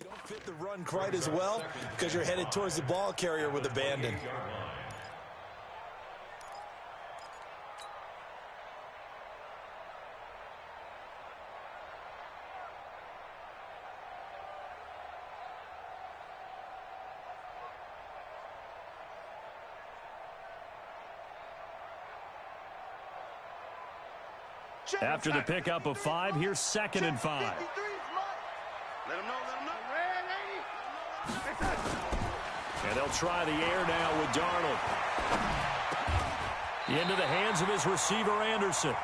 You don't fit the run quite as well because you're headed towards the ball carrier with abandon. After the pickup of 5, here's 2nd and 5. Let him know, let him know. And they'll try the air now with Darnold. Into the hands of his receiver, Anderson.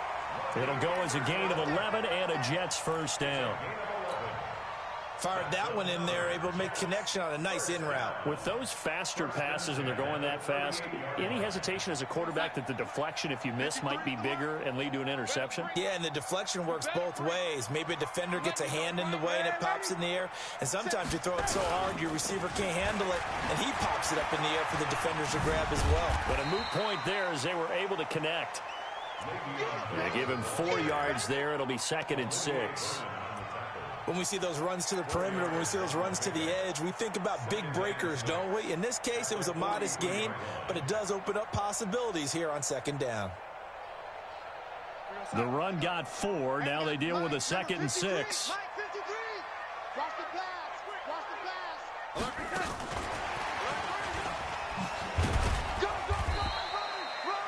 It'll go as a gain of 11 and a Jets first down. Fired that one in there, able to make connection on a nice in route. With those faster passes and they're going that fast, any hesitation as a quarterback that the deflection, if you miss, might be bigger and lead to an interception? Yeah, and the deflection works both ways. Maybe a defender gets a hand in the way and it pops in the air. And sometimes you throw it so hard your receiver can't handle it, and he pops it up in the air for the defenders to grab as well. But a moot point there as they were able to connect. They give him 4 yards there. It'll be 2nd and 6. When we see those runs to the perimeter, when we see those runs to the edge, we think about big breakers, don't we? In this case, it was a modest gain, but it does open up possibilities here on 2nd down. The run got 4. Now they deal with a 2nd and 6.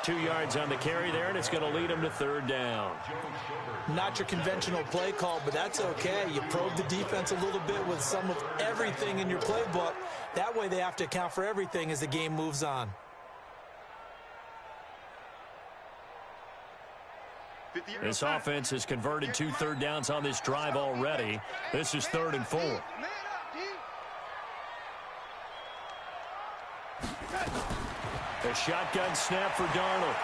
2 yards on the carry there, and it's going to lead them to 3rd down. Not your conventional play call, but that's okay. You probe the defense a little bit with some of everything in your playbook. That way they have to account for everything as the game moves on. This offense has converted 2 third downs on this drive already. This is 3rd and 4. A shotgun snap for Darnold.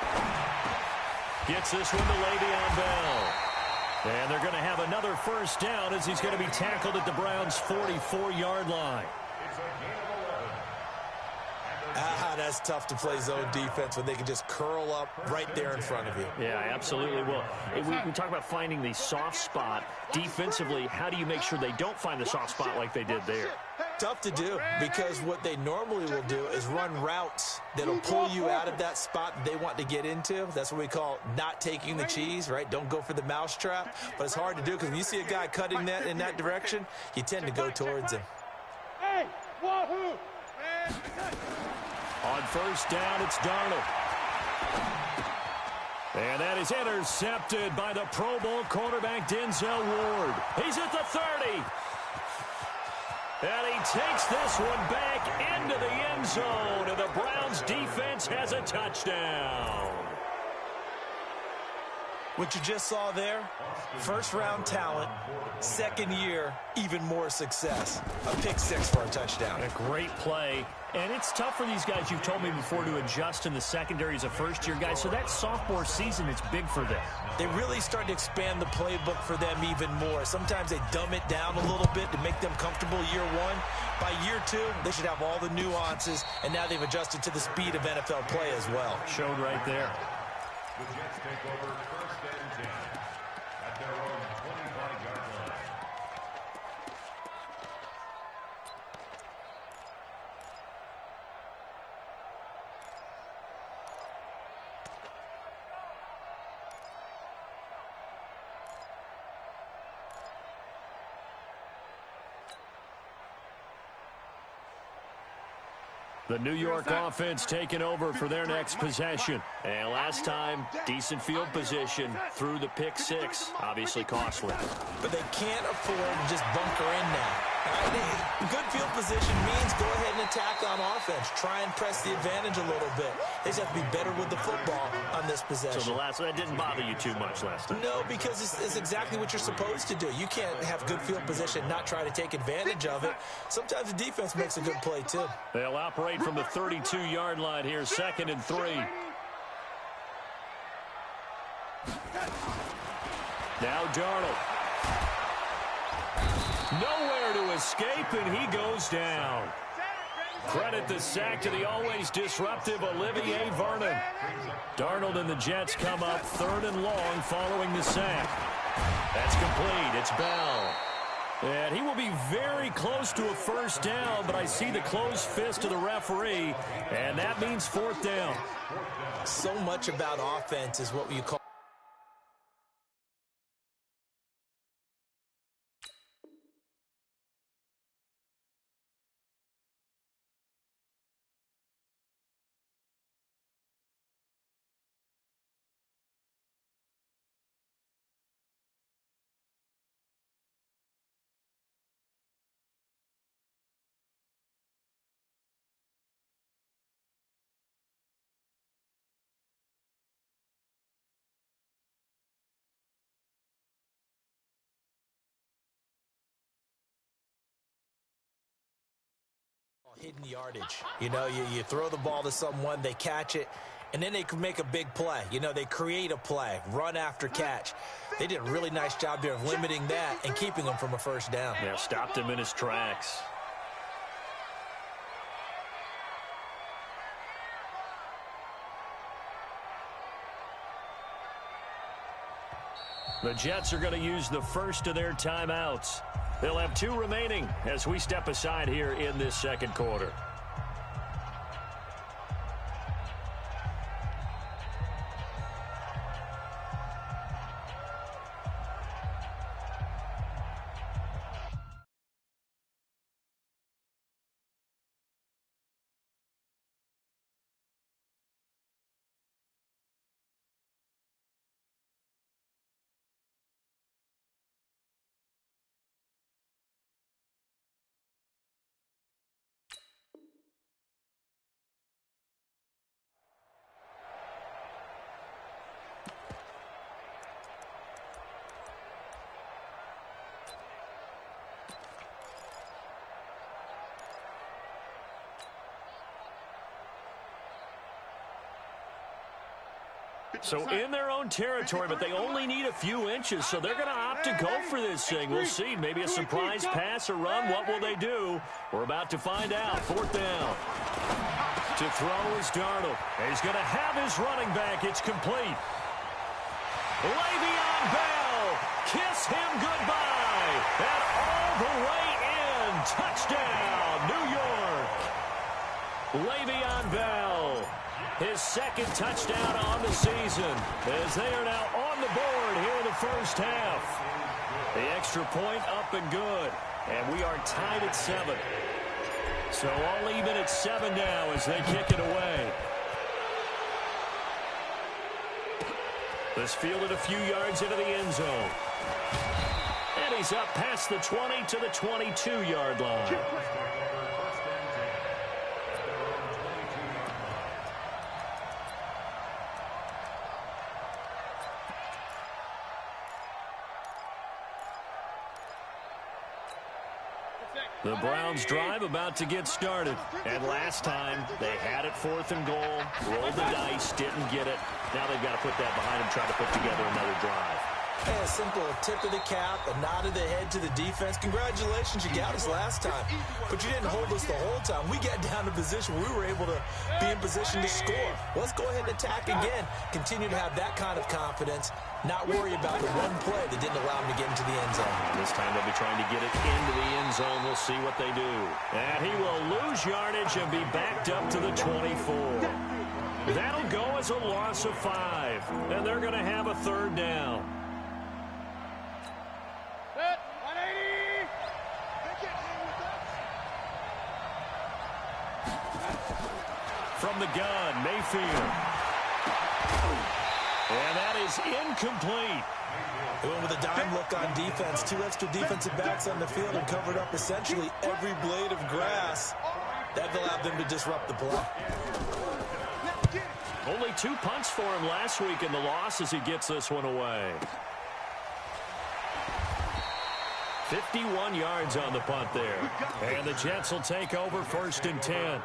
Gets this one to Le'Veon Bell. And they're going to have another first down as he's going to be tackled at the Browns' 44-yard line. That's tough to play zone defense when they can just curl up right there in front of you. Yeah, absolutely will. We talk about finding the soft spot. Defensively, how do you make sure they don't find the soft spot like they did there? Tough to do, because what they normally will do is run routes that'll pull you out of that spot they want to get into. That's what we call not taking the cheese, right? Don't go for the mousetrap. But it's hard to do because when you see a guy cutting that in that direction, you tend to go towards him. Hey, wahoo! On first down, it's Darnold. And that is intercepted by the Pro Bowl quarterback Denzel Ward. He's at the 30. And he takes this one back into the end zone, and the Browns defense has a touchdown. What you just saw there, first-round talent, second year, even more success. A pick 6 for a touchdown. A great play. And it's tough for these guys, you've told me before, to adjust in the secondary as a first-year guy. So that sophomore season, it's big for them. They really start to expand the playbook for them even more. Sometimes they dumb it down a little bit to make them comfortable year 1. By year 2, they should have all the nuances, and now they've adjusted to the speed of NFL play as well. Showed right there. The Jets take over 1st and 10 at their own 25-yard line. The New York offense taking over for their next possession. And last time, decent field position through the pick 6. Obviously costly. But they can't afford to just bunker in now. Good field position means go ahead and attack on offense. Try and press the advantage a little bit. They just have to be better with the football on this possession. So that didn't bother you too much last time? No, because it's exactly what you're supposed to do. You can't have good field position and not try to take advantage of it. Sometimes the defense makes a good play, too. They'll operate from the 32-yard line here, 2nd and 3. Now Darnold. Nowhere to escape, and he goes down. Credit the sack to the always disruptive Olivier Vernon. Darnold and the Jets come up 3rd and long following the sack. That's complete. It's Bell. And he will be very close to a first down, but I see the closed fist of the referee, and that means fourth down. So much about offense is what you call. Hidden yardage. You know, you throw the ball to someone, they catch it, and then they can make a big play. You know, they create a play, run after catch. They did a really nice job there of limiting that and keeping him from a first down. Yeah, stopped him in his tracks. The Jets are going to use the first of their timeouts. They'll have 2 remaining as we step aside here in this second quarter. So in their own territory, but they only need a few inches, so they're going to opt to go for this thing. We'll see. Maybe a surprise pass or run. What will they do? We're about to find out. Fourth down. To throw is Darnold. He's going to have his running back. It's complete. Le'Veon Bell. Kiss him goodbye. And all the way in. Touchdown, New York. Le'Veon Bell. His second touchdown on the season as they are now on the board here in the first half. The extra point up and good. And we are tied at 7. So all even at 7 now as they kick it away. This fielded a few yards into the end zone. And he's up past the 20 to the 22-yard line. The Browns drive about to get started. And last time, they had it 4th and goal, rolled the dice, didn't get it. Now they've got to put that behind them, try to put together another drive. Hey, a simple tip of the cap, a nod of the head to the defense. Congratulations, you got us last time. But you didn't hold us the whole time. We got down to position where we were able to be in position to score. Let's go ahead and attack again. Continue to have that kind of confidence. Not worry about the one play that didn't allow them to get into the end zone. This time they'll be trying to get it into the end zone. We'll see what they do. And he will lose yardage and be backed up to the 24. That'll go as a loss of 5. And they're going to have a 3rd down. From the gun, Mayfield. And that is incomplete. They went with a dime look on defense. 2 extra defensive backs on the field and covered up essentially every blade of grass. That allowed them to disrupt the play. Only 2 punts for him last week in the loss as he gets this one away. 51 yards on the punt there. And the Jets will take over 1st and 10.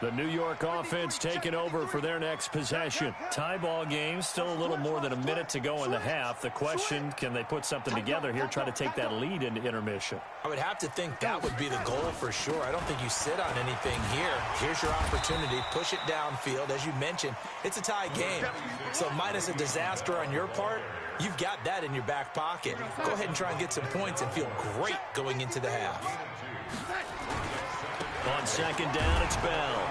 The New York offense taking over for their next possession. Tie ball game, still a little more than a minute to go in the half. The question, can they put something together here, try to take that lead into intermission? I would have to think that would be the goal for sure. I don't think you sit on anything here. Here's your opportunity. Push it downfield. As you mentioned, it's a tie game. So minus a disaster on your part, you've got that in your back pocket. Go ahead and try and get some points and feel great going into the half. On second down, it's Bell.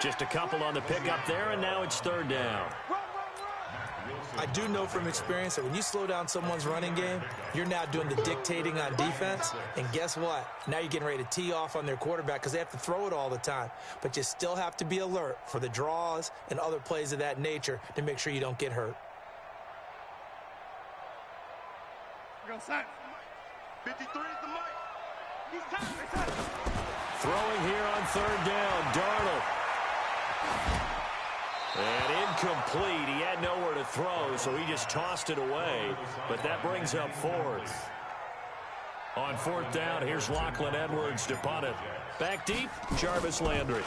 Just a couple on the pickup there, and now it's third down. I do know from experience that when you slow down someone's running game, you're now doing the dictating on defense. And guess what? Now you're getting ready to tee off on their quarterback because they have to throw it all the time. But you still have to be alert for the draws and other plays of that nature to make sure you don't get hurt. 53 is the mic. Throwing here on third down, Darnold. And incomplete. He had nowhere to throw, so he just tossed it away. But that brings up fourth. On fourth down, here's Lachlan Edwards to punt it. Back deep, Jarvis Landry.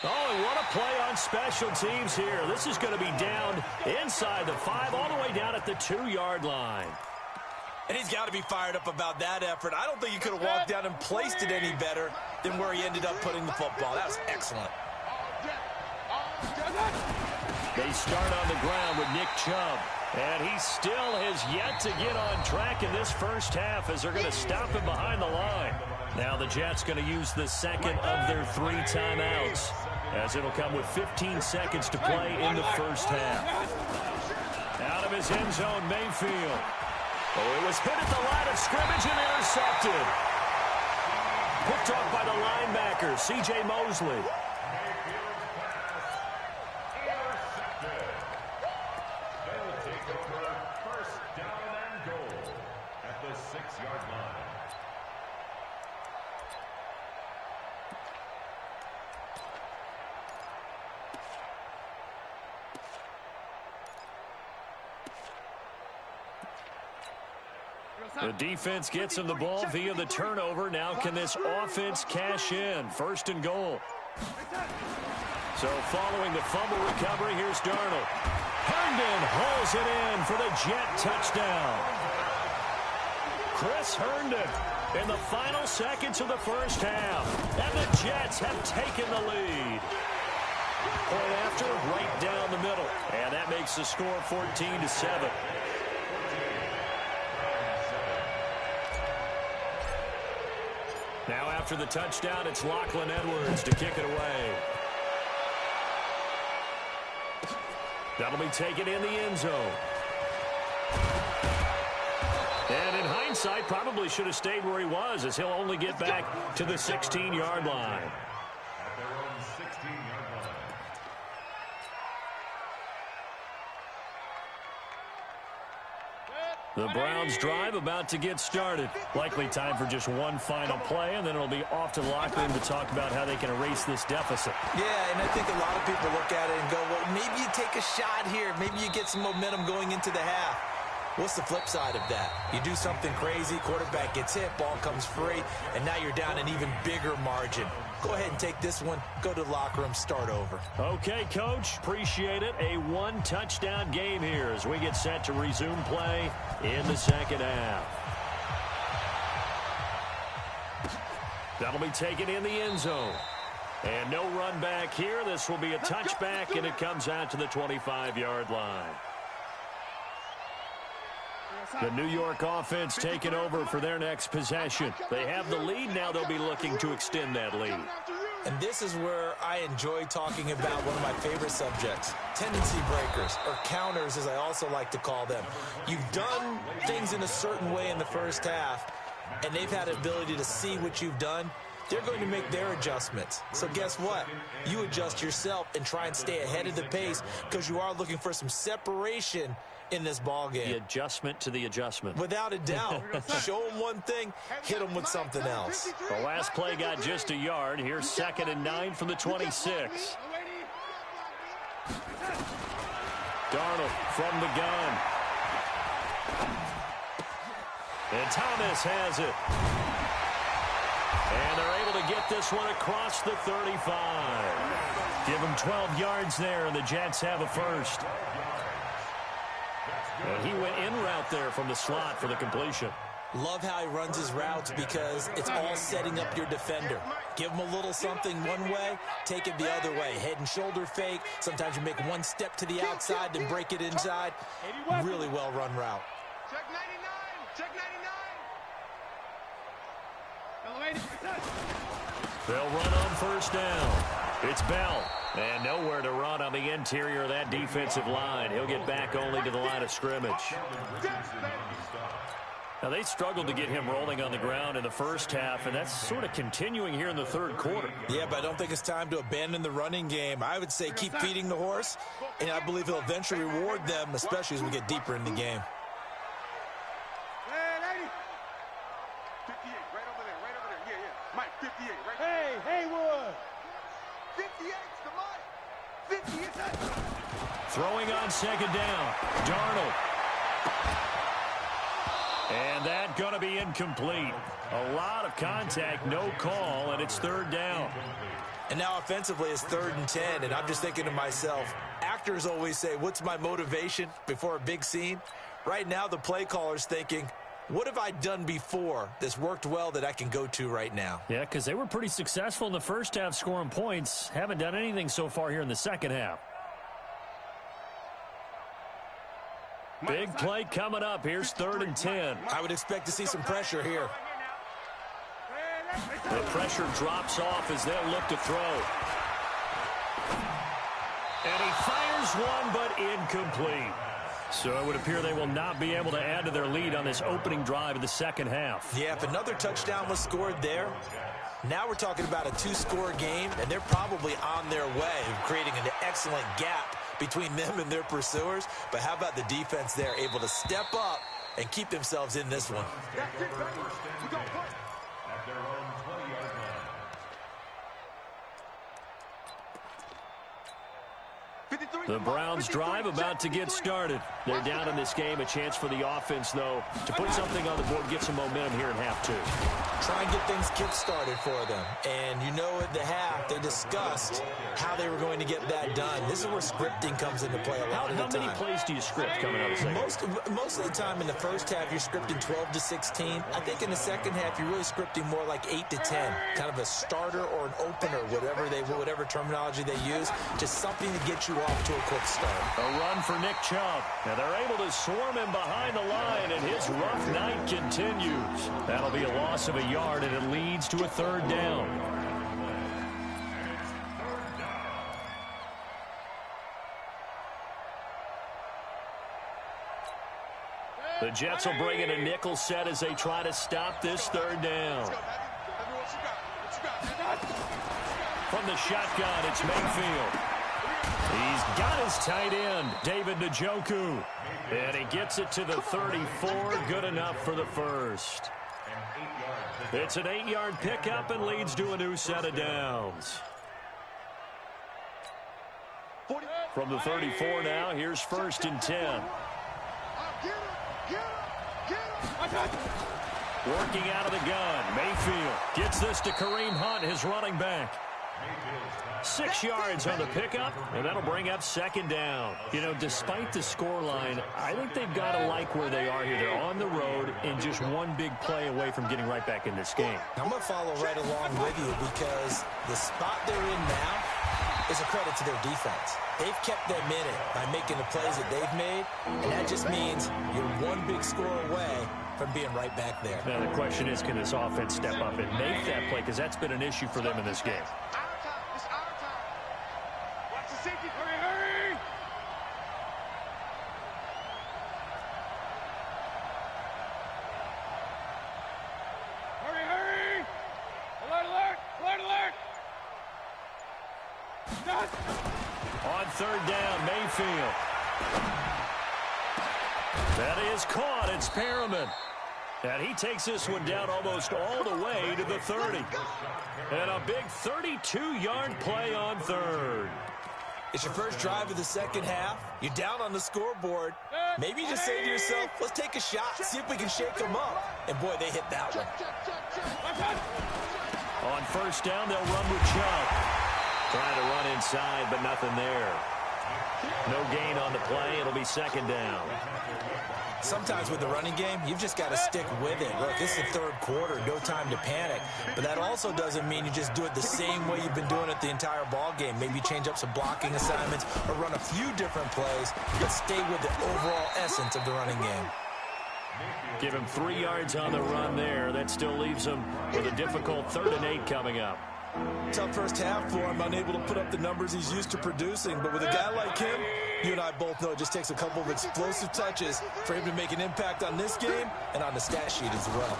Oh, and what a play on special teams here. This is going to be down inside the 5, all the way down at the 2-yard line. And he's got to be fired up about that effort. I don't think he could have walked down and placed it any better than where he ended up putting the football. That was excellent. They start on the ground with Nick Chubb. And he still has yet to get on track in this first half as they're going to stop him behind the line. Now the Jets going to use the second of their 3 timeouts, as it'll come with 15 seconds to play in the first half. Out of his end zone, Mayfield. Oh, it was hit at the line of scrimmage and intercepted. Picked off by the linebacker, C.J. Mosley. They'll take over first down and goal at the 6-yard line. The defense gets him the ball via the turnover. Now can this offense cash in? First and goal. So following the fumble recovery, here's Darnold. Herndon hauls it in for the Jet touchdown. Chris Herndon in the final seconds of the first half. And the Jets have taken the lead. Point after, right down the middle. And that makes the score 14-7. Now after the touchdown, it's Lachlan Edwards to kick it away. That'll be taken in the end zone. And in hindsight, probably should have stayed where he was, as he'll only get back to the 16-yard line. At their own 16-yard line. The Browns drive about to get started. Likely time for just one final play, and then it'll be off to the locker room to talk about how they can erase this deficit. Yeah, and I think a lot of people look at it and go, well, maybe you take a shot here. Maybe you get some momentum going into the half. What's the flip side of that? You do something crazy, quarterback gets hit, ball comes free, and now you're down an even bigger margin. Go ahead and take this one, go to the locker room, start over. Okay, Coach, appreciate it. A one-touchdown game here as we get set to resume play in the second half. That'll be taken in the end zone. And no run back here. This will be a touchback, and it comes out to the 25-yard line. The New York offense taking over for their next possession. They have the lead. Now they'll be looking to extend that lead. And this is where I enjoy talking about one of my favorite subjects, tendency breakers, or counters as I also like to call them. You've done things in a certain way in the first half, and they've had the ability to see what you've done. They're going to make their adjustments. So guess what? You adjust yourself and try and stay ahead of the pace because you are looking for some separation in this ball game. The adjustment to the adjustment. Without a doubt. Show them one thing, hit them with something else. The last play got just a yard. Here's 2nd and 9 from the 26. Darnold from the gun. And Thomas has it. And they're able to get this one across the 35. Give them 12 yards there, and the Jets have a first. And he went in route there from the slot for the completion. Love how he runs his routes because it's all setting up your defender. Give him a little something one way, take it the other way. Head and shoulder fake. Sometimes you make one step to the outside, then break it inside. Really well run route. Check 99. Check 99. They'll run on first down. It's Bell. And nowhere to run on the interior of that defensive line. He'll get back only to the line of scrimmage. Now, they struggled to get him rolling on the ground in the first half, and that's sort of continuing here in the third quarter. Yeah, but I don't think it's time to abandon the running game. I would say keep feeding the horse, and I believe he'll eventually reward them, especially as we get deeper in the game. 58, right over there, right over there. Yeah, yeah. Mike, 58, right there. Hey, Haywood. 58's the Mike. 58. Throwing on second down. Darnold. And that going to be incomplete. A lot of contact, no call, and it's third down. And now offensively it's 3rd and 10, and I'm just thinking to myself, actors always say, what's my motivation before a big scene? Right now the play caller's thinking, what have I done before that's worked well that I can go to right now? Yeah, because they were pretty successful in the first half scoring points. Haven't done anything so far here in the second half. Big play coming up. Here's 3rd and 10. I would expect to see some pressure here. The pressure drops off as they'll look to throw. And he fires one, but incomplete. So it would appear they will not be able to add to their lead on this opening drive of the second half. Yeah, if another touchdown was scored there, now we're talking about a 2-score game, and they're probably on their way, creating an excellent gap between them and their pursuers. But how about the defense there, able to step up and keep themselves in this one? That's it, baby. We go play. At their own 20-yard line. The Browns drive about to get started. They're down in this game. A chance for the offense, though, to put something on the board, get some momentum here in half 2. Try and get things kick-started for them. And you know at the half, they discussed how they were going to get that done. This is where scripting comes into play a lot of the time. How many plays do you script coming out of the second? Most of the time in the first half, you're scripting 12 to 16. I think in the second half, you're really scripting more like 8 to 10. Kind of a starter or an opener, whatever terminology they use. Just something to get you off to a quick start. A run for Nick Chubb. And they're able to swarm him behind the line, and his rough night continues. That'll be a loss of a yard, and it leads to a 3rd down. The Jets will bring in a nickel set as they try to stop this 3rd down. From the shotgun, it's Mayfield. He's got his tight end, David Njoku. And he gets it to the 34, good enough for the first. It's an 8-yard pickup and leads to a new set of downs. From the 34 now, here's 1st and 10. Working out of the gun, Mayfield gets this to Kareem Hunt, his running back. 6 yards on the pickup, and that'll bring up 2nd down. You know, despite the scoreline, I think they've got to like where they are here. They're on the road and just one big play away from getting right back in this game. I'm going to follow right along with you because the spot they're in now is a credit to their defense. They've kept them in it by making the plays that they've made, and that just means you're one big score away from being right back there. Now, the question is, can this offense step up and make that play? Because that's been an issue for them in this game. On 3rd down, Mayfield. That is caught. It's Perriman. And he takes this one down almost all the way to the 30. And a big 32-yard play on 3rd. It's your first drive of the second half. You're down on the scoreboard. Maybe you just say to yourself, let's take a shot, see if we can shake them up. And, boy, they hit that one. On first down, they'll run with Chubb. Trying to run inside, but nothing there. No gain on the play. It'll be second down. Sometimes with the running game, you've just got to stick with it. Look, this is the third quarter, no time to panic. But that also doesn't mean you just do it the same way you've been doing it the entire ball game. Maybe change up some blocking assignments or run a few different plays, but stay with the overall essence of the running game. Give him 3 yards on the run there. That still leaves him with a difficult 3rd and 8 coming up. Tough first half for him, unable to put up the numbers he's used to producing. But with a guy like him, you and I both know it just takes a couple of explosive touches for him to make an impact on this game and on the stat sheet as well.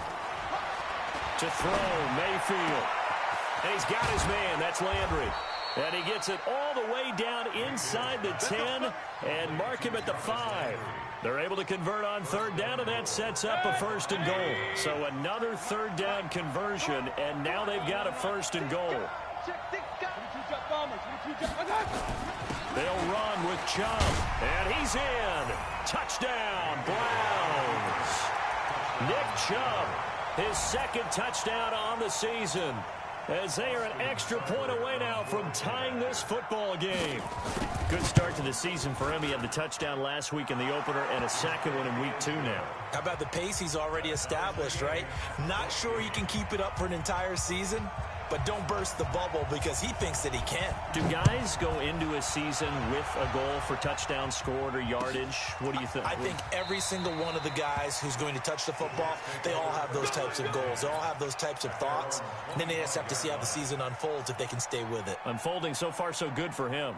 To throw, Mayfield. And he's got his man. That's Landry. And he gets it all the way down inside the 10 and mark him at the 5. They're able to convert on 3rd down, and that sets up a 1st and goal. So another 3rd down conversion, and now they've got a 1st and goal. They'll run with Chubb, and he's in. Touchdown, Browns. Nick Chubb, his 2nd touchdown on the season, as they are an extra point away now from tying this football game. Good start to the season for him. He had the touchdown last week in the opener and a 2nd one in week 2 now. How about the pace he's already established, right? Not sure he can keep it up for an entire season, but don't burst the bubble because he thinks that he can. Do guys go into a season with a goal for touchdown scored or yardage? What do you think? I think every single one of the guys who's going to touch the football, they all have those types of goals. They all have those types of thoughts. And then they just have to see how the season unfolds if they can stay with it. Unfolding so far so good for him.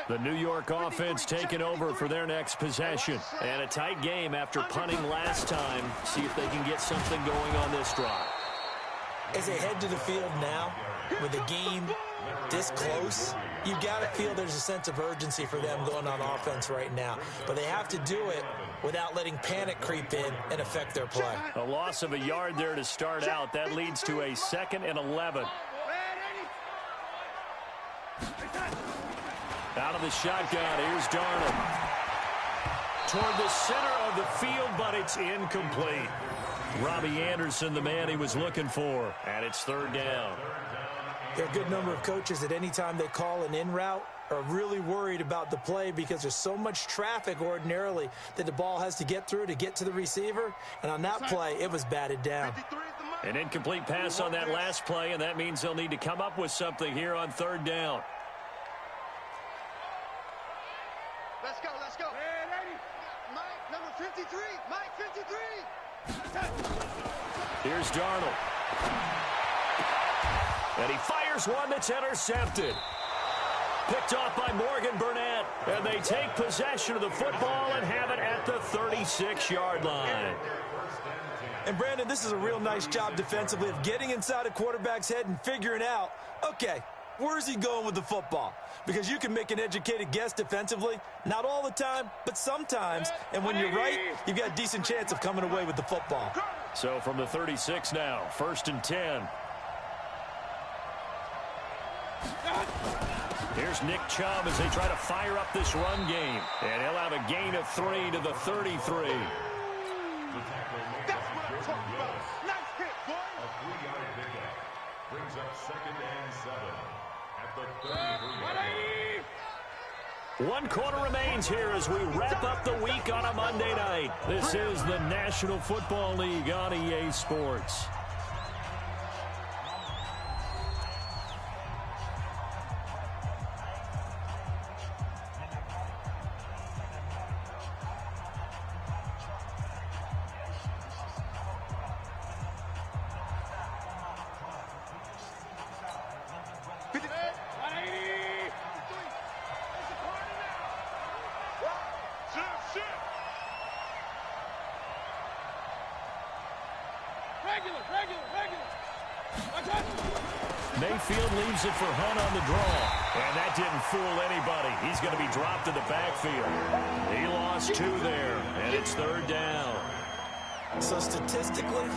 The New York offense taking over for their next possession. And a tight game after punting last time. See if they can get something going on this drive. As they head to the field now, with the game this close, you've got to feel there's a sense of urgency for them going on offense right now. But they have to do it without letting panic creep in and affect their play. A loss of a yard there to start out. That leads to a 2nd and 11. Out of the shotgun, here's Darnold. Toward the center of the field, but it's incomplete. Robbie Anderson, the man he was looking for, and it's 3rd down. There are a good number of coaches at any time they call an in route are really worried about the play because there's so much traffic ordinarily that the ball has to get through to get to the receiver. And on that play, it was batted down. An incomplete pass on that last play, and that means they'll need to come up with something here on 3rd down. Let's go, let's go. Mike, number 53. Mike, 53. Here's Darnold. And he fires one that's intercepted. Picked off by Morgan Burnett. And they take possession of the football and have it at the 36-yard line. And, Brandon, this is a real nice job defensively of getting inside a quarterback's head and figuring out, okay, where's he going with the football? Because you can make an educated guess defensively. Not all the time, but sometimes. And when you're right, you've got a decent chance of coming away with the football. So from the 36 now, 1st and 10. Here's Nick Chubb as they try to fire up this run game. And he'll have a gain of 3 to the 33. That's what I'm talking about. Nice hit, boy. A 3-yard pickup brings up 2nd and 7 at the 33-yard line. 1 quarter remains here as we wrap up the week on a Monday night. This is the National Football League on EA Sports. Regular. Mayfield leaves it for Hunt on the draw. And that didn't fool anybody. He's going to be dropped in the backfield. He lost 2 there, and it's 3rd down. So statistically,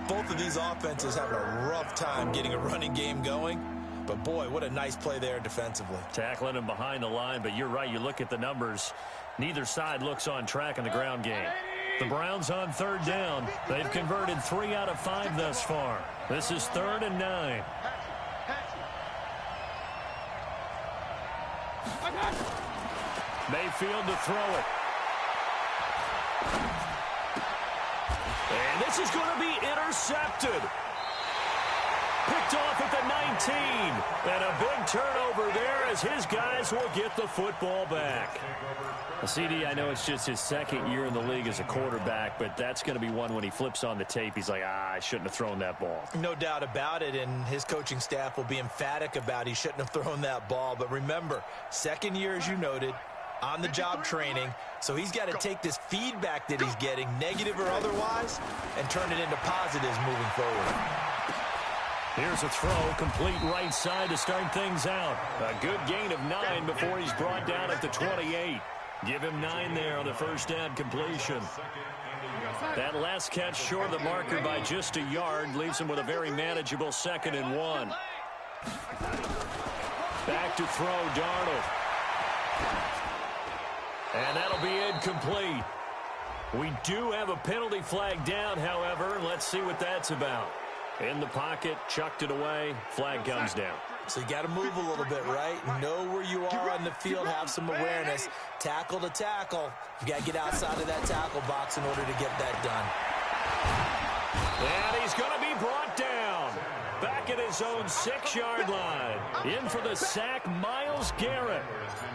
both of these offenses having a rough time getting a running game going. But, boy, what a nice play there defensively. Tackling him behind the line, but you're right. You look at the numbers. Neither side looks on track in the ground game. The Browns on 3rd down. They've converted 3 out of 5 thus far. This is 3rd and 9. Mayfield to throw it. And this is going to be intercepted. Picked off at the 19. And a big turnover there as his guys will get the football back. CD, I know it's just his 2nd year in the league as a quarterback, but that's going to be one when he flips on the tape. He's like, I shouldn't have thrown that ball. No doubt about it, and his coaching staff will be emphatic about he shouldn't have thrown that ball. But remember, 2nd year, as you noted, on-the-job training, so he's got to take this feedback that he's getting, negative or otherwise, and turn it into positives moving forward. Here's a throw, complete right side to start things out. A good gain of 9 before he's brought down at the 28. Give him 9 there on the first down completion. That last catch short of the marker by just a yard leaves him with a very manageable 2nd and 1. Back to throw, Darnold. And that'll be incomplete. We do have a penalty flag down, however. Let's see what that's about. In the pocket, chucked it away, flag comes down. So you got to move a little bit, right? Know where you are on the field, have some awareness. Tackle to tackle. You got to get outside of that tackle box in order to get that done. And he's going to be brought down. Back at his own 6-yard line. In for the sack, Myles Garrett.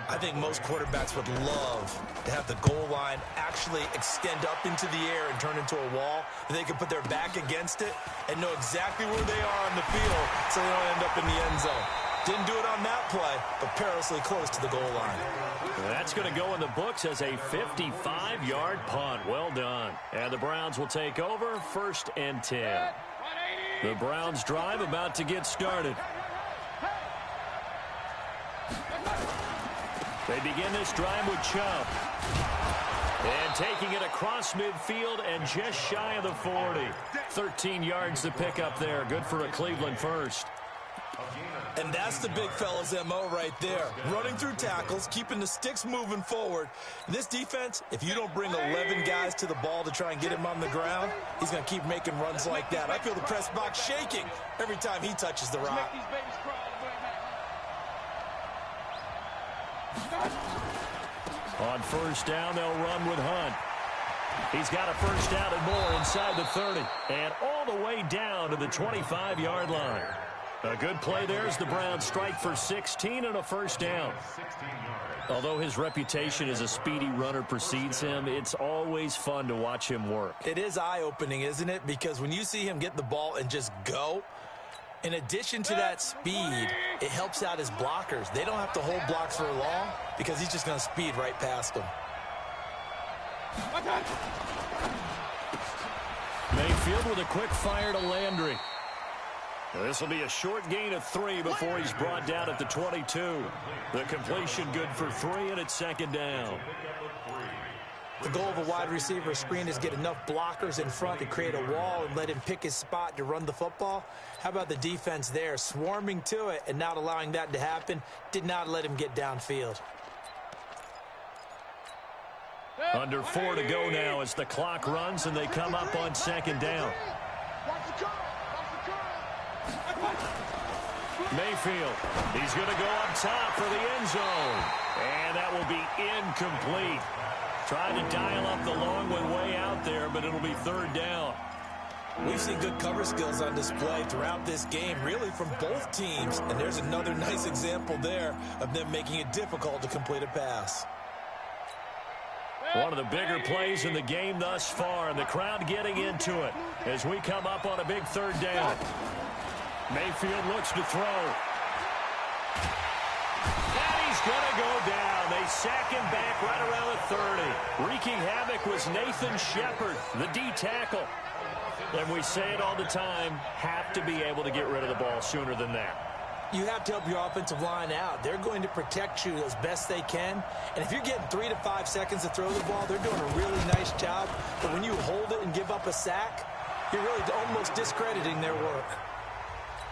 I think most quarterbacks would love to have the goal line actually extend up into the air and turn into a wall. And they can put their back against it and know exactly where they are on the field so they don't end up in the end zone. Didn't do it on that play, but perilously close to the goal line. That's going to go in the books as a 55-yard punt. Well done. And the Browns will take over, 1st and 10. The Browns drive about to get started. They begin this drive with Chubb. And taking it across midfield and just shy of the 40. 13 yards to pick up there. Good for a Cleveland first. And that's the big fella's MO right there. Running through tackles, keeping the sticks moving forward. This defense, if you don't bring 11 guys to the ball to try and get him on the ground, he's going to keep making runs like that. I feel the press box shaking every time he touches the rock. On 1st down, they'll run with Hunt. He's got a 1st down and more inside the 30. And all the way down to the 25-yard line. A good play there as the Browns strike for 16 and a 1st down. Although his reputation as a speedy runner precedes him, it's always fun to watch him work. It is eye-opening, isn't it? Because when you see him get the ball and just go, in addition to that speed, it helps out his blockers. They don't have to hold blocks for long because he's just going to speed right past them. Mayfield with a quick fire to Landry. This will be a short gain of 3 before he's brought down at the 22. The completion good for 3, and it's 2nd down. The goal of a wide receiver screen is get enough blockers in front to create a wall and let him pick his spot to run the football. How about the defense there, swarming to it and not allowing that to happen? Did not let him get downfield. Under 4 to go now as the clock runs and they come up on 2nd down. Mayfield, he's going to go up top for the end zone. And that will be incomplete. Trying to dial up the long one way out there, but it'll be 3rd down. We've seen good cover skills on display throughout this game, really from both teams. And there's another nice example there of them making it difficult to complete a pass. One of the bigger plays in the game thus far, and the crowd getting into it as we come up on a big 3rd down. Mayfield looks to throw. And he's going to go down. They sack him back right around the 30. Wreaking havoc was Nathan Shepard, the D tackle. And we say it all the time, have to be able to get rid of the ball sooner than that. You have to help your offensive line out. They're going to protect you as best they can. And if you're getting 3 to 5 seconds to throw the ball, they're doing a really nice job. But when you hold it and give up a sack, you're really almost discrediting their work.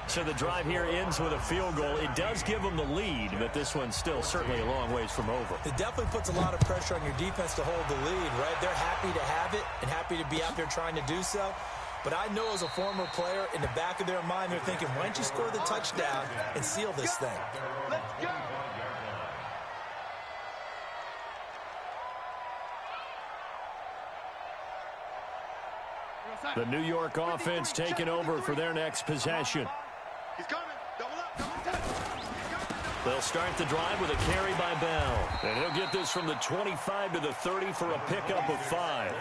So the drive here ends with a field goal. It does give them the lead, but this one's still certainly a long ways from over. It definitely puts a lot of pressure on your defense to hold the lead, right? They're happy to have it and happy to be out there trying to do so. But I know as a former player, in the back of their mind, they're thinking, why don't you score the touchdown and seal this thing? Let's go. The New York offense taking over for their next possession. He's coming. Double up. Double up. They'll start the drive with a carry by Bell. And he'll get this from the 25 to the 30 for a pickup of 5.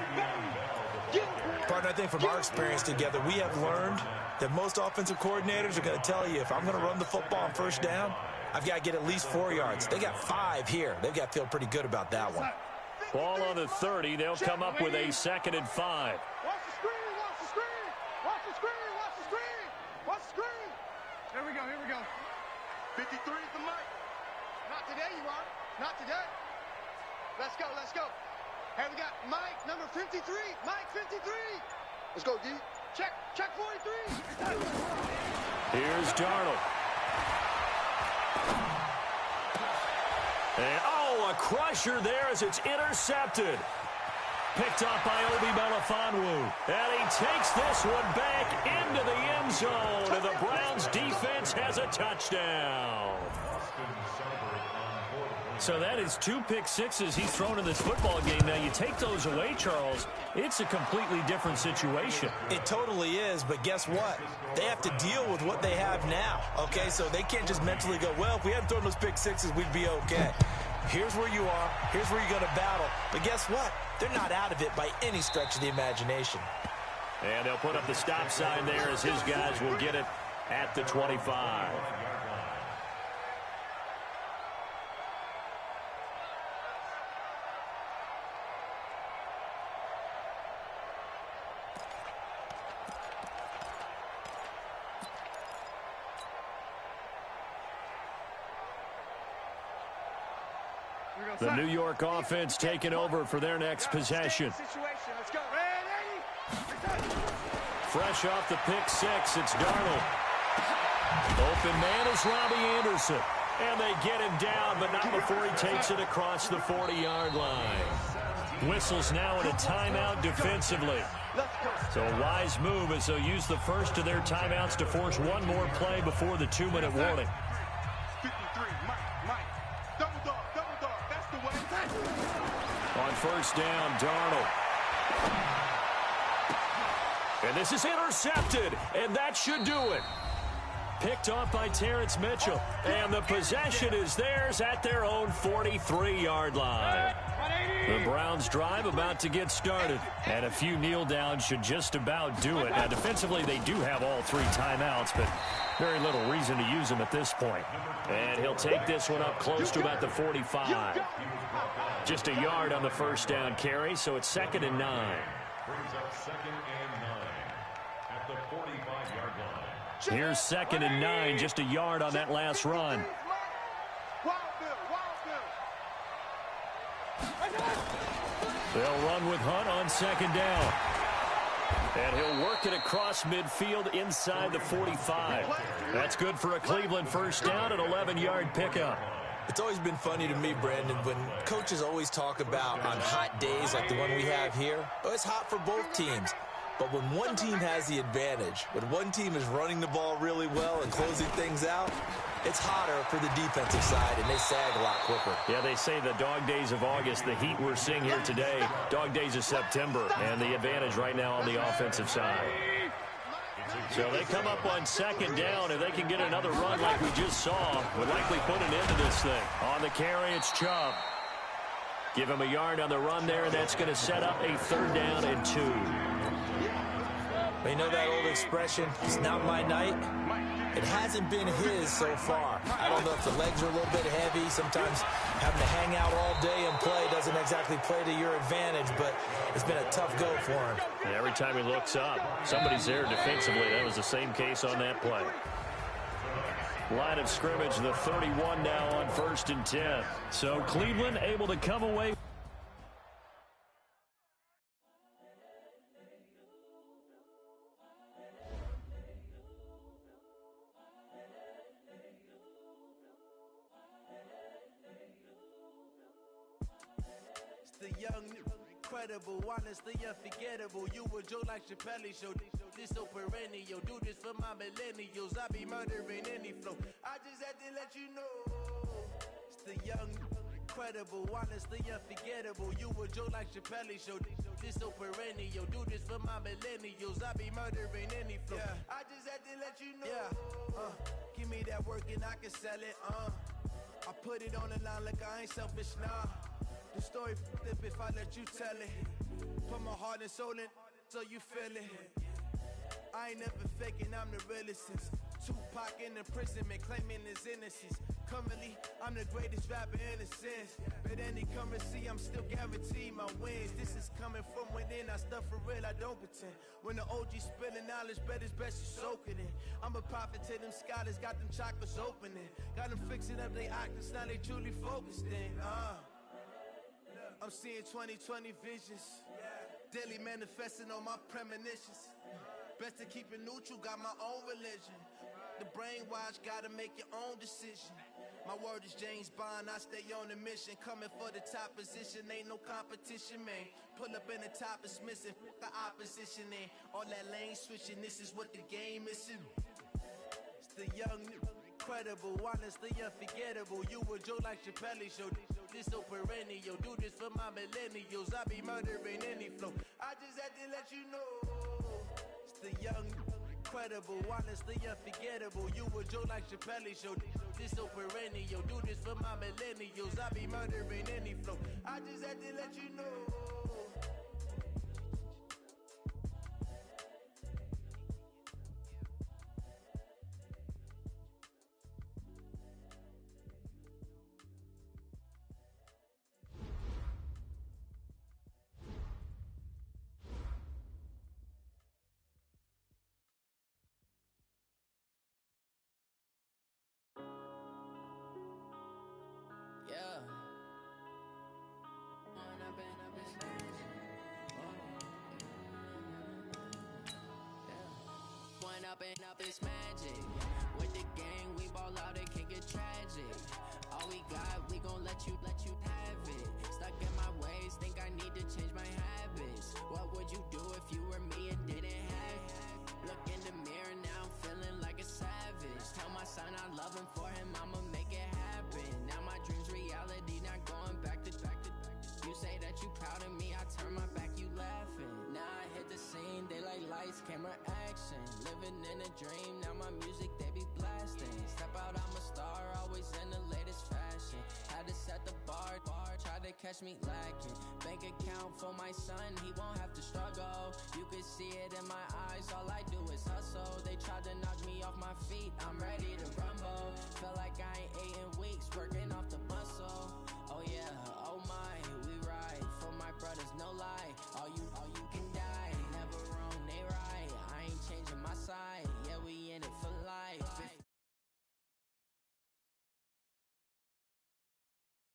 Partner, I think from our experience together, we have learned that most offensive coordinators are going to tell you, if I'm going to run the football on first down, I've got to get at least 4 yards. They got 5 here. They've got to feel pretty good about that one. Ball on the 30. They'll come up with a 2nd and 5. Watch the screen. Watch the screen. Watch the screen. Watch the screen. Watch the screen. Here we go. Here we go. 53 is the mic. Not today, you are. Not today. Let's go. Let's go. Hey, we got Mike, number 53. Mike, 53. Let's go, D. Check 43. Here's Darnold. And, a crusher there as it's intercepted. Picked up by Obi Melifonwu. And he takes this one back into the end zone. And the Browns defense has a touchdown. So that is 2 pick sixes he's thrown in this football game. Now, you take those away, Charles, it's a completely different situation. It totally is, but guess what? They have to deal with what they have now, okay? So they can't just mentally go, well, if we hadn't thrown those pick sixes, we'd be okay. Here's where you are. Here's where you're going to battle. But guess what? They're not out of it by any stretch of the imagination. And they'll put up the stop sign there as his guys will get it at the 25. The New York offense taking over for their next possession. Let's go. Ready? Fresh off the pick 6, it's Darnold. Open man is Robbie Anderson. And they get him down, but not before he takes it across the 40-yard line. Whistles now in a timeout defensively. So a wise move as they'll use the first of their timeouts to force one more play before the 2-minute warning. 53, Mike. Double dog. That's the way. On first down, Darnold. And this is intercepted, and that should do it. Picked off by Terrence Mitchell, and the possession is theirs at their own 43-yard line. The Browns drive about to get started, and a few kneel downs should just about do it. Now, defensively, they do have all 3 timeouts, but very little reason to use them at this point. And he'll take this one up close to about the 45. Just a yard on the first down carry, so it's 2nd and 9. Brings up 2nd and 9 at the 45-yard line. Here's 2nd and 9, just a yard on that last run. They'll run with Hunt on 2nd down. And he'll work it across midfield inside the 45. That's good for a Cleveland first down, an 11-yard pickup. It's always been funny to me, Brandon, when coaches always talk about on hot days like the one we have here, oh, it's hot for both teams. But when one team has the advantage, when one team is running the ball really well and closing things out, it's hotter for the defensive side, and they sag a lot quicker. Yeah, they say the dog days of August, the heat we're seeing here today, dog days of September, and the advantage right now on the offensive side. So they come up on 2nd down. If they can get another run like we just saw, would likely put an end to this thing. On the carry, it's Chubb. Give him a yard on the run there, and that's going to set up a 3rd down and 2. You know that old expression, it's not my night? It hasn't been his so far. I don't know if the legs are a little bit heavy. Sometimes having to hang out all day and play doesn't exactly play to your advantage, but it's been a tough go for him. And every time he looks up, somebody's there defensively. That was the same case on that play. Line of scrimmage, the 31 now on 1st and 10. So Cleveland able to come away. The young, incredible, honestly unforgettable. You a Joe like Chappelle show. This so perennial. Do this for my millennials. I be murdering any flow. I just had to let you know. It's the young, incredible, honestly unforgettable. You a Joe like Chappelle show. This so perennial. Do this for my millennials. I be murdering any flow. Yeah. I just had to let you know. Yeah. Give me that work and I can sell it. I put it on the line like I ain't selfish, nah. The story flip if I let you tell it. Put my heart and soul in so you feel it. I ain't never faking, I'm the realest since Tupac in imprisonment, claiming his innocence. Currently, I'm the greatest rapper in a sense. But any currency, I'm still guaranteed my wins. This is coming from within, I stuff for real, I don't pretend. When the OG spilling knowledge, bet it's best you soak it in. I'm a prophet to them scholars, got them chakras opening. Got them fixing up they octaves, now they truly focused in. I'm seeing 2020 visions. Daily manifesting on my premonitions. Best to keep it neutral, got my own religion. The brainwash, gotta make your own decision. My word is James Bond, I stay on a mission. Coming for the top position, ain't no competition, man. Pull up in the top is missing, the opposition in. All that lane switching, this is what the game is. It's the young, incredible, honestly unforgettable. You a Joe like Chappelle show. This so perennial. Do this for my millennials. I be murdering any flow. I just had to let you know. It's the young, incredible, honestly unforgettable. You a Joe like Chappelle show. This so perennial. Do this for my millennials. I be murdering any flow. I just had to let you know. Up is magic. With the gang, we ball out, it can get tragic. All we got, we gon' let you have it. Stuck in my ways, think I need to change my habits. What would you do if you were me and didn't have it? Look in the mirror, now I'm feeling like a savage. Tell my son I love him, for him I'ma make it happen. Now my dream's reality, not going back to. You say that you proud of me, I turn my back, you laughing. Now I hit the scene, they like lights, camera, action. Living in a dream, now my music, they be blasting. Step out, I'm a star, always in the latest fashion. Had to set the bar, try to catch me lacking. Bank account for my son, he won't have to struggle. You could see it in my eyes, all I do is hustle. They tried to knock me off my feet, I'm ready to rumble. Feel like I